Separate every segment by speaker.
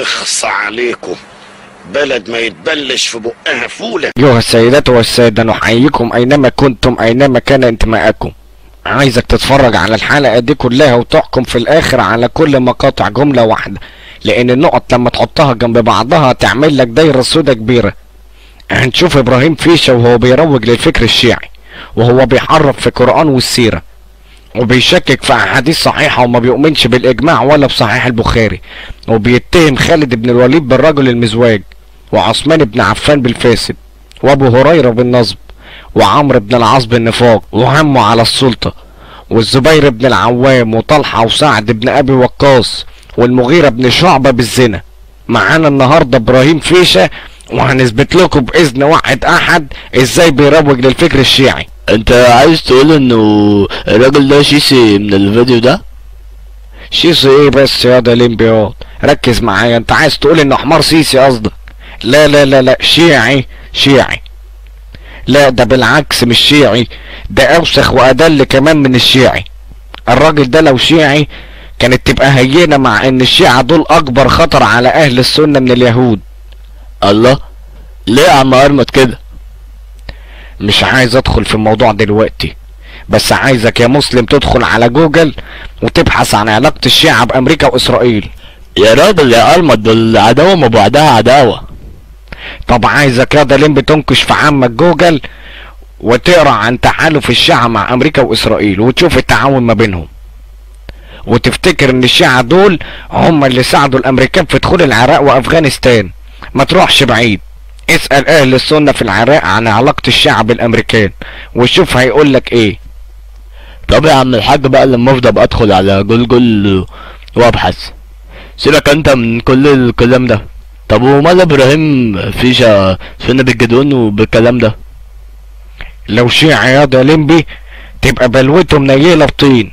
Speaker 1: اخص عليكم، بلد ما يتبلش في بقها فولة.
Speaker 2: أيها السيدات والسادة، نحييكم أينما كنتم أينما كان انتماءكم. عايزك تتفرج على الحلقة دي كلها وتحكم في الآخر على كل مقاطع جملة واحدة، لأن النقط لما تحطها جنب بعضها تعمل لك دايرة سودة كبيرة. هنشوف إبراهيم فيشة وهو بيروج للفكر الشيعي، وهو بيحرف في القرآن والسيرة، وبيشكك في أحاديث صحيحة وما بيؤمنش بالإجماع ولا بصحيح البخاري، وبيتهم خالد بن الوليد بالرجل المزواج، وعثمان بن عفان بالفاسد، وابو هريرة بالنصب، وعمرو بن العاص بالنفاق وهمه على السلطة، والزبير بن العوام وطلحة وسعد بن ابي وقاص والمغيرة بن شعبة بالزنا. معانا النهاردة ابراهيم فيشة، وهنثبت لكم باذن واحد احد ازاي بيروج للفكر الشيعي.
Speaker 3: انت عايز تقول انه الراجل ده شيسي من الفيديو ده؟
Speaker 2: شيسي ايه بس يا ده ليمبياض، ركز معايا. انت عايز تقول انه حمار سيسي قصدك؟ لا لا لا لا، شيعي شيعي. لا ده بالعكس مش شيعي، ده اوسخ وادل كمان من الشيعي. الراجل ده لو شيعي كانت تبقى هينة، مع ان الشيعة دول اكبر خطر على اهل السنة من اليهود.
Speaker 3: الله، ليه يا عم ارمط كده؟
Speaker 2: مش عايز ادخل في الموضوع دلوقتي، بس عايزك يا مسلم تدخل على جوجل وتبحث عن علاقة الشيعة بامريكا واسرائيل.
Speaker 3: يا راجل يا ارمط، دول عداوة ما بعدها عداوة.
Speaker 2: طب عايزك يا ده لمبي تنكش في عمك جوجل وتقرا عن تحالف الشيعة مع امريكا واسرائيل وتشوف التعاون ما بينهم، وتفتكر ان الشيعة دول هم اللي ساعدوا الامريكان في دخول العراق وافغانستان. ما تروحش بعيد، اسأل اهل السنة في العراق عن علاقة الشيعة بالامريكان وشوف هيقولك ايه.
Speaker 3: طب يا عم الحاج بقى، لما افضل ادخل على جوجل وابحث، سيبك انت من كل الكلام ده. طب ومال ابراهيم فيشة سنة بالجدون وبالكلام ده؟
Speaker 2: لو شيعي يا ده لمبي تبقى بلوته منيلة بطين.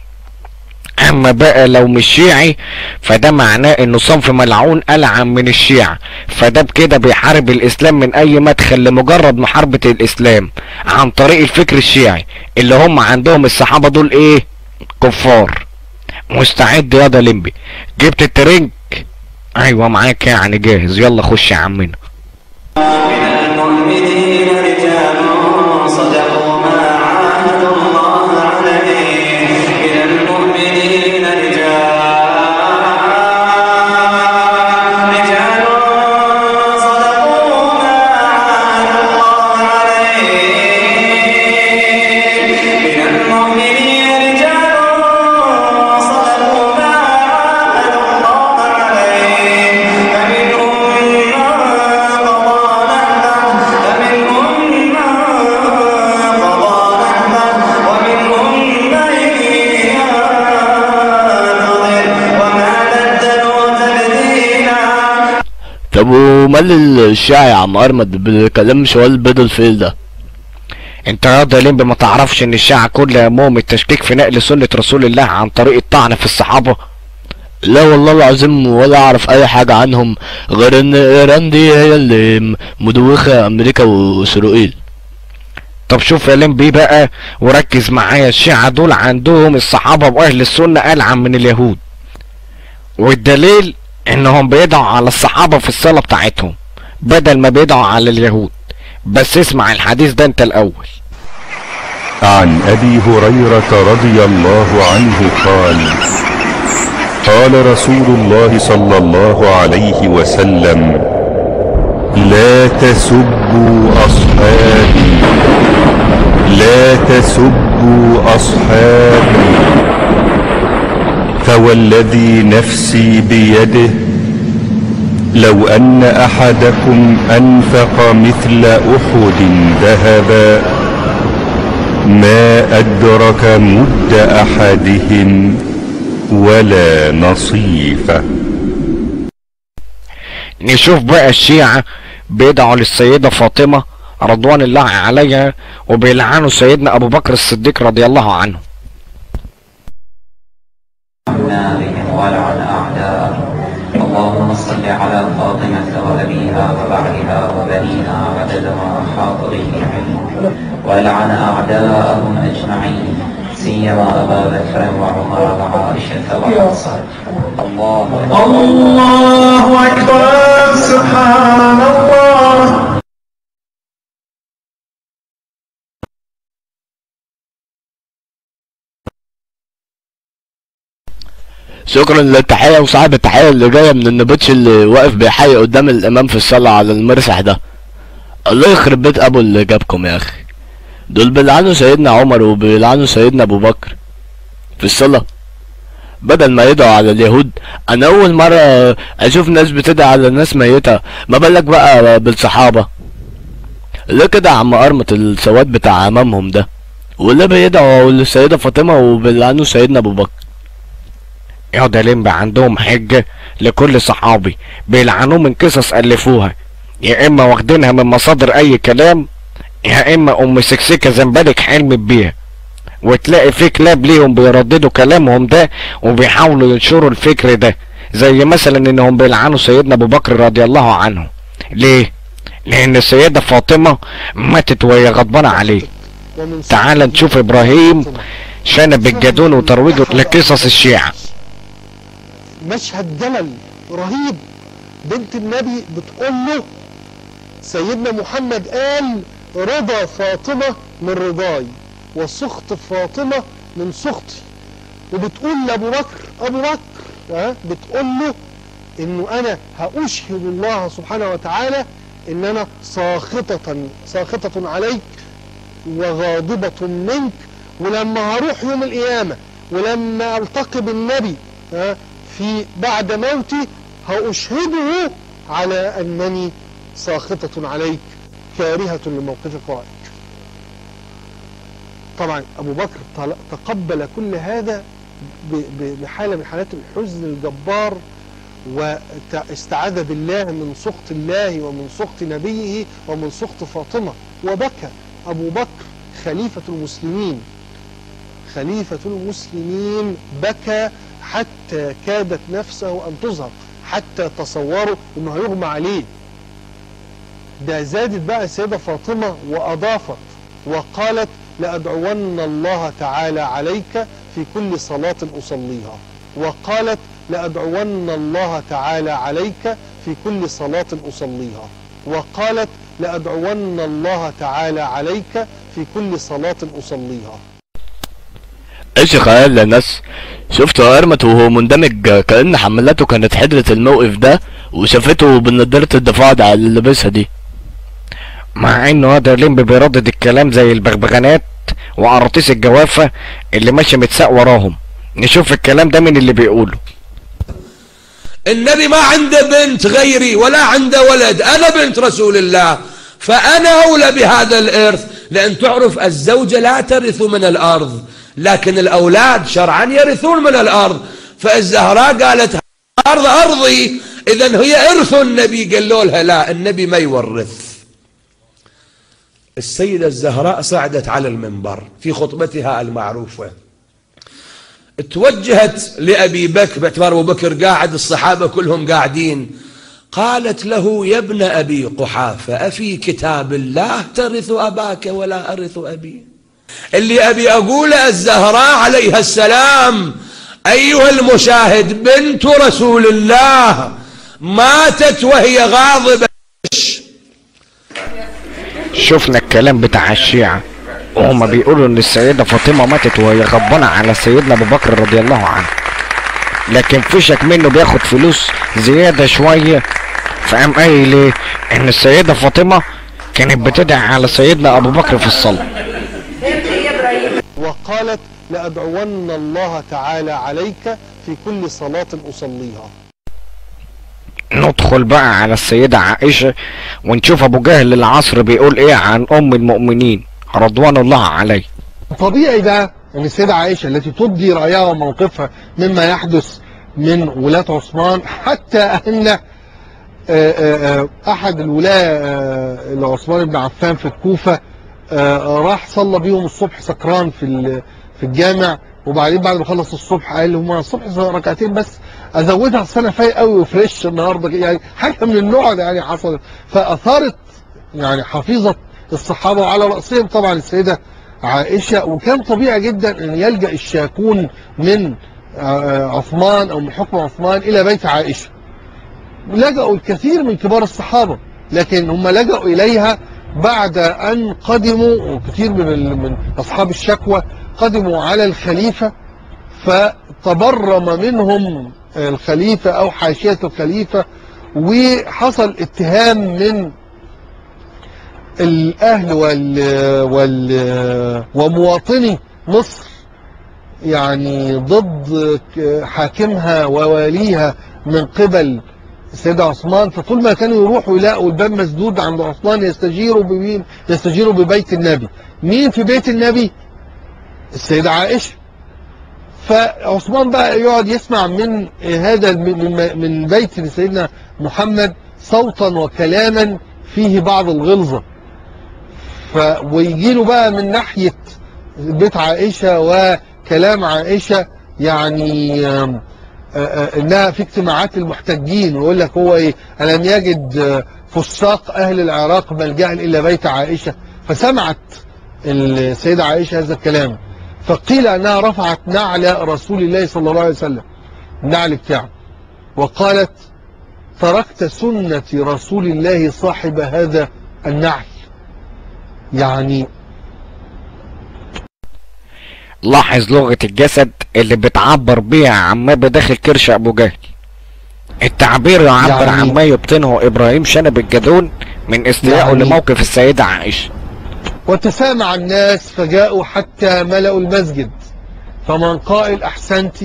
Speaker 2: اما بقى لو مش شيعي فده معناه انه صنف ملعون ألعن من الشيعة، فده بكده بيحارب الاسلام من اي مدخل لمجرد محاربة الاسلام عن طريق الفكر الشيعي، اللي هم عندهم الصحابة دول ايه؟ كفار. مستعد يا ده لمبي؟ جبت الترنج؟ ايوه معاك يعني جاهز، يلا خش يا عمنا.
Speaker 3: طب ومال الشيعة يا عم ارمط بالكلام شوال بدل فيل ده؟
Speaker 2: انت يا ده لمبي ما تعرفش ان الشيعة كل همهم التشكيك في نقل سنة رسول الله عن طريق الطعن في الصحابة؟
Speaker 3: لا والله العظيم ولا اعرف اي حاجة عنهم غير ان ايران دي هي اللي مدوخة امريكا واسرائيل.
Speaker 2: طب شوف يا لمبي بقى وركز معايا، الشيعة دول عندهم الصحابة واهل السنة ألعن من اليهود، والدليل انهم بيدعوا على الصحابة في الصلاة بتاعتهم بدل ما بيدعوا على اليهود. بس اسمع الحديث ده انت الاول.
Speaker 4: عن ابي هريرة رضي الله عنه قال: قال رسول الله صلى الله عليه وسلم: لا تسبوا اصحابي، لا تسبوا اصحابي، فوالذي نفسي بيده لو ان احدكم انفق مثل احد ذهبا ما ادرك مد احدهم ولا نصيفه.
Speaker 2: نشوف بقى الشيعة بيدعوا للسيدة فاطمة رضوان الله عليها وبيلعنوا سيدنا ابو بكر الصديق رضي الله عنه.
Speaker 5: ولعن أعداءهم. اللهم صل على فاطمة وأبيها وبعلها وبنيها عدد ما أحاط به علمك، ولعن أعداءهم أجمعين سيما أبا بكر وعمر وعائشة وحفصة. الله أكبر.
Speaker 3: شكرا للتحية وصاحب التحية اللي جاية من النبطش اللي واقف بيحيي قدام الإمام في الصلاة على المرسح ده. الله يخرب بيت أبو اللي جابكم يا أخي. دول بيلعنوا سيدنا عمر وبيلعنوا سيدنا أبو بكر في الصلاة بدل ما يدعوا على اليهود. أنا أول مرة أشوف ناس بتدعي على ناس ميتة، ما بالك بقى بالصحابة. ليه كده يا عم قرمة السواد بتاع أمامهم ده؟ واللي بيدعوا للسيدة فاطمة وبيلعنوا سيدنا أبو بكر.
Speaker 2: يا ده لمبة عندهم حجة لكل صحابي بيلعنوه من قصص ألفوها، يا إما واخدينها من مصادر أي كلام، يا إما أم سكسكة زنبلك حلمت بيها. وتلاقي في كلاب ليهم بيرددوا كلامهم ده وبيحاولوا ينشروا الفكر ده، زي مثلا إنهم بيلعنوا سيدنا أبو بكر رضي الله عنه. ليه؟ لأن السيدة فاطمة ماتت وهي غضبانة عليه. تعال نشوف إبراهيم شنب الجدون وترويجه لقصص الشيعة.
Speaker 6: مشهد جلل رهيب. بنت النبي بتقول له سيدنا محمد قال رضا فاطمة من رضاي وسخط فاطمة من سخطي، وبتقول لأبو بكر بتقول له انه انا هأشهد الله سبحانه وتعالى ان انا ساخطة عليك وغاضبة منك، ولما هروح يوم القيامة ولما التقي بالنبي في بعد موتي هأشهده على أنني ساخطة عليك كارهة لموقفك ورأيك. طبعا أبو بكر تقبل كل هذا بحالة من حالات الحزن الجبار، واستعاذ بالله من سخط الله ومن سخط نبيه ومن سخط فاطمة، وبكى أبو بكر خليفة المسلمين بكى حتى كادت نفسه أن تزهق، حتى تصوروا أنه هيغمى عليه. ده زادت بقى السيدة فاطمة وأضافت وقالت لأدعون الله تعالى عليك في كل صلاة أصليها، وقالت لأدعون الله تعالى عليك في كل صلاة أصليها، وقالت لأدعون الله تعالى عليك في كل صلاة أصليها.
Speaker 3: ايش خيال للناس. شفت ارمت وهو مندمج كأن حملاته كانت حضرة الموقف ده وشافته بنضارة الدفاع ده اللي لابسها دي،
Speaker 2: مع انه هذا لمب بيردد الكلام زي البغبغانات وقراطيس الجوافة اللي ماشي متساق وراهم. نشوف الكلام ده من اللي بيقوله.
Speaker 7: النبي ما عنده بنت غيري ولا عنده ولد، انا بنت رسول الله، فانا اولى بهذا الارث، لان تعرف الزوجة لا ترث من الارض لكن الاولاد شرعا يرثون من الارض. فالزهراء قالت الارض ارضي، اذا هي ارث النبي. قالوا لها لا، النبي ما يورث. السيدة الزهراء صعدت على المنبر في خطبتها المعروفة، توجهت لأبي بكر باعتبار أبو بكر قاعد، الصحابة كلهم قاعدين، قالت له يا ابن أبي قحافة أفي كتاب الله ترث أباك ولا أرث أبي؟ اللي أبي أقول الزهراء عليها السلام أيها المشاهد بنت رسول الله ماتت وهي غاضبة.
Speaker 2: شفنا الكلام بتاع الشيعة وهما بيقولوا ان السيدة فاطمة ماتت وهي غضبانة على سيدنا ابو بكر رضي الله عنه، لكن فشك منه بياخد فلوس زيادة شوية، فقام قايل ايه؟ ان السيدة فاطمة كانت بتدعي على سيدنا ابو بكر في الصلاة.
Speaker 6: وقالت لأدعون الله تعالى عليك في كل صلاة أصليها.
Speaker 2: ندخل بقى على السيدة عائشة ونشوف ابو جهل العصر بيقول ايه عن ام المؤمنين رضوان الله عليه.
Speaker 6: طبيعي ده ان السيدة عائشة التي تبدي رأيها وموقفها مما يحدث من ولاة عثمان، حتى ان احد الولاة لعثمان بن عفان في الكوفة راح صلى بيهم الصبح سكران في الجامع، وبعدين بعد ما خلص الصبح قال لهم الصبح ركعتين بس ازودها السنه فايق قوي وفريش النهارده، يعني حاجه من النوع ده يعني حصلت، فاثارت يعني حفيظه الصحابه وعلى راسهم طبعا السيده عائشه. وكان طبيعي جدا ان يلجا الشاكون من عثمان او من حكم عثمان الى بيت عائشه. لجأوا الكثير من كبار الصحابه، لكن هم لجأوا اليها بعد ان قدموا، وكثير من اصحاب الشكوى قدموا على الخليفه فتبرم منهم الخليفة أو حاشية الخليفة، وحصل اتهام من الأهل ومواطني مصر يعني ضد حاكمها وواليها من قبل السيد عثمان. فطول ما كانوا يروحوا يلاقوا الباب مسدود عند عثمان يستجيروا بمين؟ يستجيروا ببيت النبي. مين في بيت النبي؟ السيدة عائشة. فعثمان بقى يقعد يسمع من هذا من بيت سيدنا محمد صوتا وكلاما فيه بعض الغلظة، ويجي له بقى من ناحية بيت عائشة وكلام عائشة يعني انها في اجتماعات المحتجين، ويقول لك هو ايه، ألم يجد فساق اهل العراق ملجأ الا بيت عائشة. فسمعت السيدة عائشة هذا الكلام، فقيل انها رفعت نعل رسول الله صلى الله عليه وسلم، النعل بتاعه، وقالت تركت سنة رسول الله صاحب هذا النعل. يعني
Speaker 2: لاحظ لغة الجسد اللي بتعبر بيها عما بداخل كرش ابو جهل. التعبير يعبر
Speaker 6: يعني
Speaker 2: عما يبطنه ابراهيم شنب الجدون من استيائه
Speaker 6: يعني
Speaker 2: لموقف السيدة عائشة.
Speaker 6: وتسامع الناس فجاءوا حتى ملأوا المسجد، فمن قائل أحسنت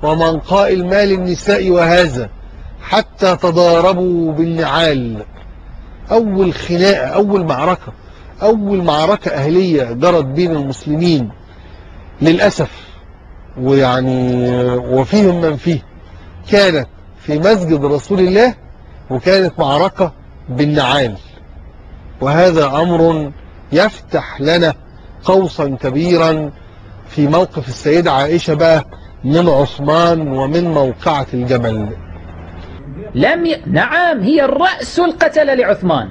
Speaker 6: ومن قائل ما للنساء وهذا، حتى تضاربوا بالنعال. أول خناقة، أول معركة أهلية جرت بين المسلمين للأسف، ويعني وفيهم من فيه، كانت في مسجد رسول الله، وكانت معركة بالنعال. وهذا أمر يفتح لنا قوسا كبيرا في موقف السيدة عائشة بقى من عثمان ومن موقعة الجمل.
Speaker 8: نعم، هي الرأس القتلة لعثمان،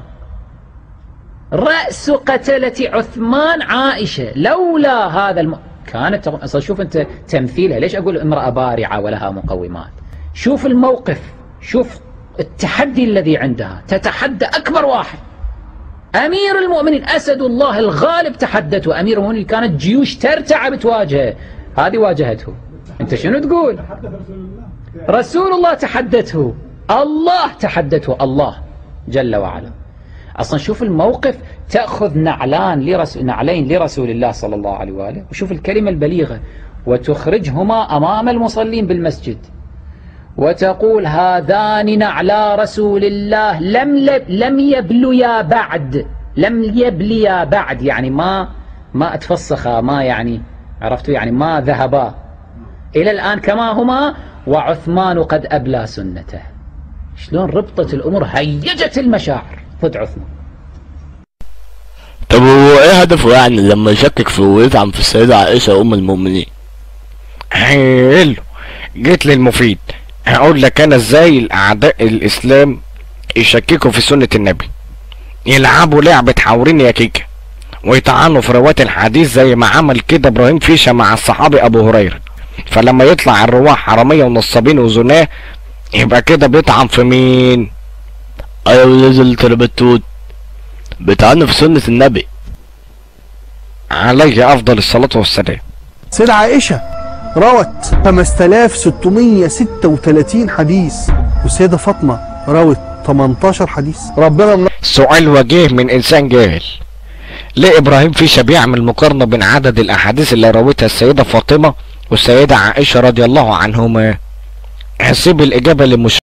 Speaker 8: رأس قتلة عثمان عائشة. لولا هذا كانت أصلا، شوف أنت تمثيلها، ليش أقول امرأة بارعة ولها مقومات؟ شوف الموقف، شوف التحدي الذي عندها، تتحدى أكبر واحد، أمير المؤمنين أسد الله الغالب تحدته. أمير المؤمنين كانت جيوش ترتع بتواجهه، هذه واجهته. أنت شنو تقول؟ رسول الله تحدته، الله تحدته، الله جل وعلا. أصلا شوف الموقف، تأخذ نعلين لرسول الله صلى الله عليه وآله، وشوف الكلمة البليغة، وتخرجهما أمام المصلين بالمسجد، وتقول هذان نعلا رسول الله لم يبليا بعد، لم يبليا بعد، يعني ما اتفسخا، ما يعني عرفتوا، يعني ما ذهبا إلى الآن كما هما، وعثمان قد أبلى سنته. شلون ربطت الأمور، هيجت المشاعر ضد عثمان.
Speaker 3: طب هو ايه هدفه يعني لما يشكك في ويطعن في السيدة عائشة أم المؤمنين؟
Speaker 2: حلو، جيت للمفيد. هقول لك انا ازاي الاعداء الاسلام يشككوا في سنة النبي، يلعبوا لعبة حورين يا كيكا، ويطعنوا في رواة الحديث زي ما عمل كده ابراهيم فيشة مع الصحابي ابو هريرة. فلما يطلع الرواة حرامية ونصابين وزناه، يبقى كده بيطعن في مين؟
Speaker 3: ايوه، نزل تربتوت بيطعنوا في سنة النبي
Speaker 2: عليه افضل الصلاة والسلام.
Speaker 9: سيدة عائشة روت 5636 حديث، والسيدة فاطمة روت 18 حديث. ربنا
Speaker 2: سؤال وجيه من انسان جاهل، ليه ابراهيم فيشة بيعمل مقارنة بين عدد الاحاديث اللي روتها السيدة فاطمة والسيدة عائشة رضي الله عنهما؟ هسيب الاجابة